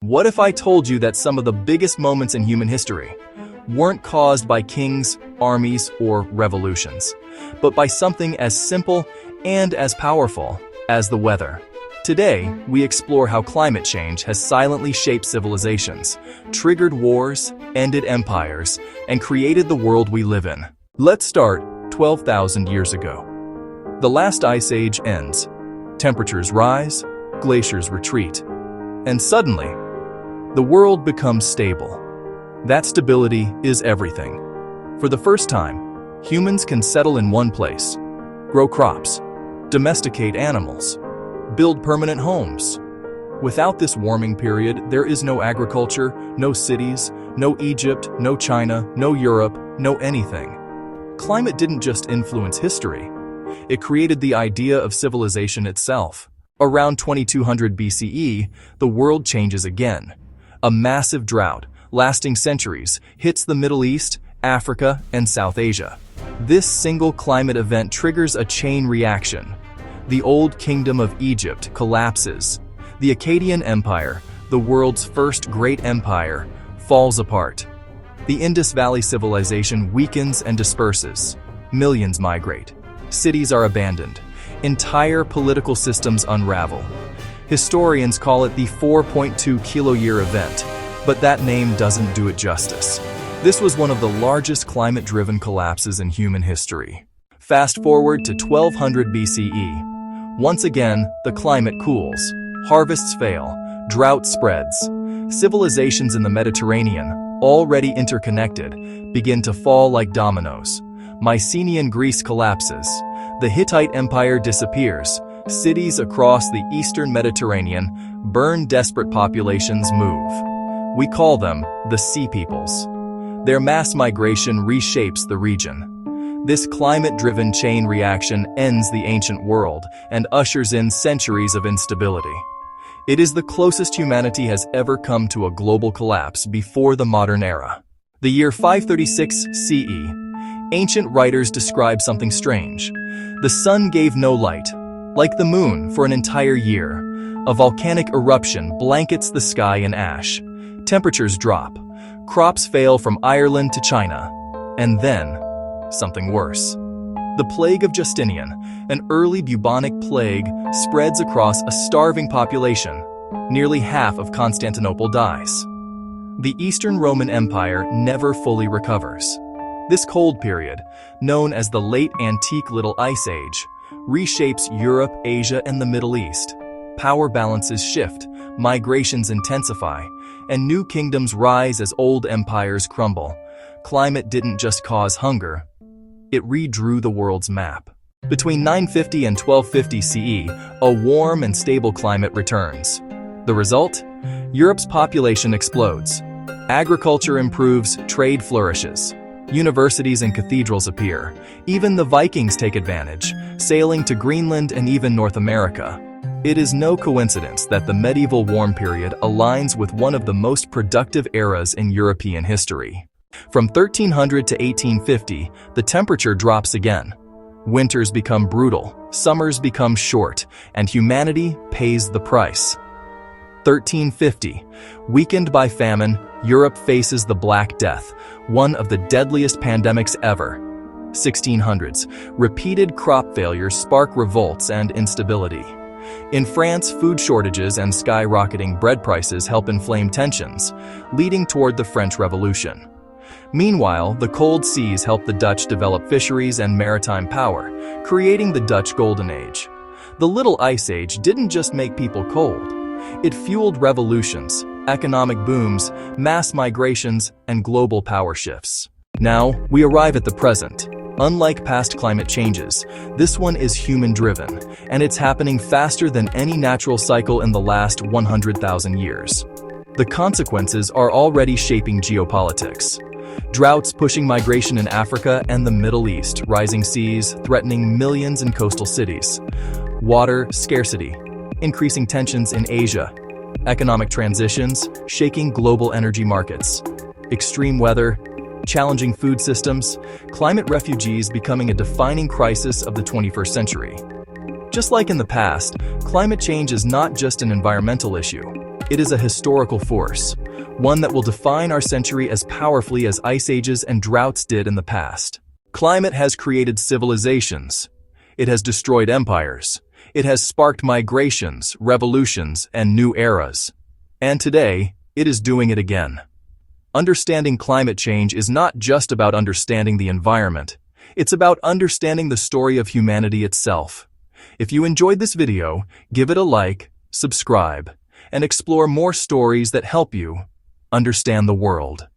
What if I told you that some of the biggest moments in human history weren't caused by kings, armies, or revolutions, but by something as simple and as powerful as the weather? Today, we explore how climate change has silently shaped civilizations, triggered wars, ended empires, and created the world we live in. Let's start 12,000 years ago. The last ice age ends. Temperatures rise, glaciers retreat, and suddenly, the world becomes stable. That stability is everything. For the first time, humans can settle in one place, grow crops, domesticate animals, build permanent homes. Without this warming period, there is no agriculture, no cities, no Egypt, no China, no Europe, no anything. Climate didn't just influence history, it created the idea of civilization itself. Around 2200 BCE, the world changes again. A massive drought, lasting centuries, hits the Middle East, Africa, and South Asia. This single climate event triggers a chain reaction. The old kingdom of Egypt collapses. The Akkadian Empire, the world's first great empire, falls apart. The Indus Valley civilization weakens and disperses. Millions migrate. Cities are abandoned. Entire political systems unravel. Historians call it the 4.2 kiloyear event, but that name doesn't do it justice. This was one of the largest climate-driven collapses in human history. Fast forward to 1200 BCE. Once again, the climate cools. Harvests fail. Drought spreads. Civilizations in the Mediterranean, already interconnected, begin to fall like dominoes. Mycenaean Greece collapses. The Hittite Empire disappears. Cities across the eastern Mediterranean burn. Desperate populations move. We call them the Sea Peoples. Their mass migration reshapes the region. This climate-driven chain reaction ends the ancient world and ushers in centuries of instability. It is the closest humanity has ever come to a global collapse before the modern era. The year 536 CE. Ancient writers describe something strange. The sun gave no light, like the moon, for an entire year. A volcanic eruption blankets the sky in ash. Temperatures drop. Crops fail from Ireland to China. And then, something worse. The plague of Justinian, an early bubonic plague, spreads across a starving population. Nearly half of Constantinople dies. The Eastern Roman Empire never fully recovers. This cold period, known as the Late Antique Little Ice Age, reshapes Europe, Asia, and the Middle East. Power balances shift, migrations intensify, and new kingdoms rise as old empires crumble. Climate didn't just cause hunger, it redrew the world's map. Between 950 and 1250 CE, a warm and stable climate returns. The result? Europe's population explodes. Agriculture improves, trade flourishes. Universities and cathedrals appear. Even the Vikings take advantage, sailing to Greenland and even North America. It is no coincidence that the medieval warm period aligns with one of the most productive eras in European history. From 1300 to 1850, the temperature drops again. Winters become brutal, summers become short, and humanity pays the price. 1350. Weakened by famine, Europe faces the Black Death, one of the deadliest pandemics ever. 1600s. Repeated crop failures spark revolts and instability. In France, food shortages and skyrocketing bread prices help inflame tensions, leading toward the French Revolution. Meanwhile, the cold seas help the Dutch develop fisheries and maritime power, creating the Dutch Golden Age. The Little Ice Age didn't just make people cold. It fueled revolutions, economic booms, mass migrations, and global power shifts. Now, we arrive at the present. Unlike past climate changes, this one is human-driven, and it's happening faster than any natural cycle in the last 100,000 years. The consequences are already shaping geopolitics. Droughts pushing migration in Africa and the Middle East, rising seas threatening millions in coastal cities. Water scarcity, increasing tensions in Asia. Economic transitions, shaking global energy markets. Extreme weather, challenging food systems, climate refugees becoming a defining crisis of the 21st century. Just like in the past, climate change is not just an environmental issue. It is a historical force, one that will define our century as powerfully as ice ages and droughts did in the past. Climate has created civilizations. It has destroyed empires. It has sparked migrations, revolutions, and new eras. And today, it is doing it again. Understanding climate change is not just about understanding the environment. It's about understanding the story of humanity itself. If you enjoyed this video, give it a like, subscribe, and explore more stories that help you understand the world.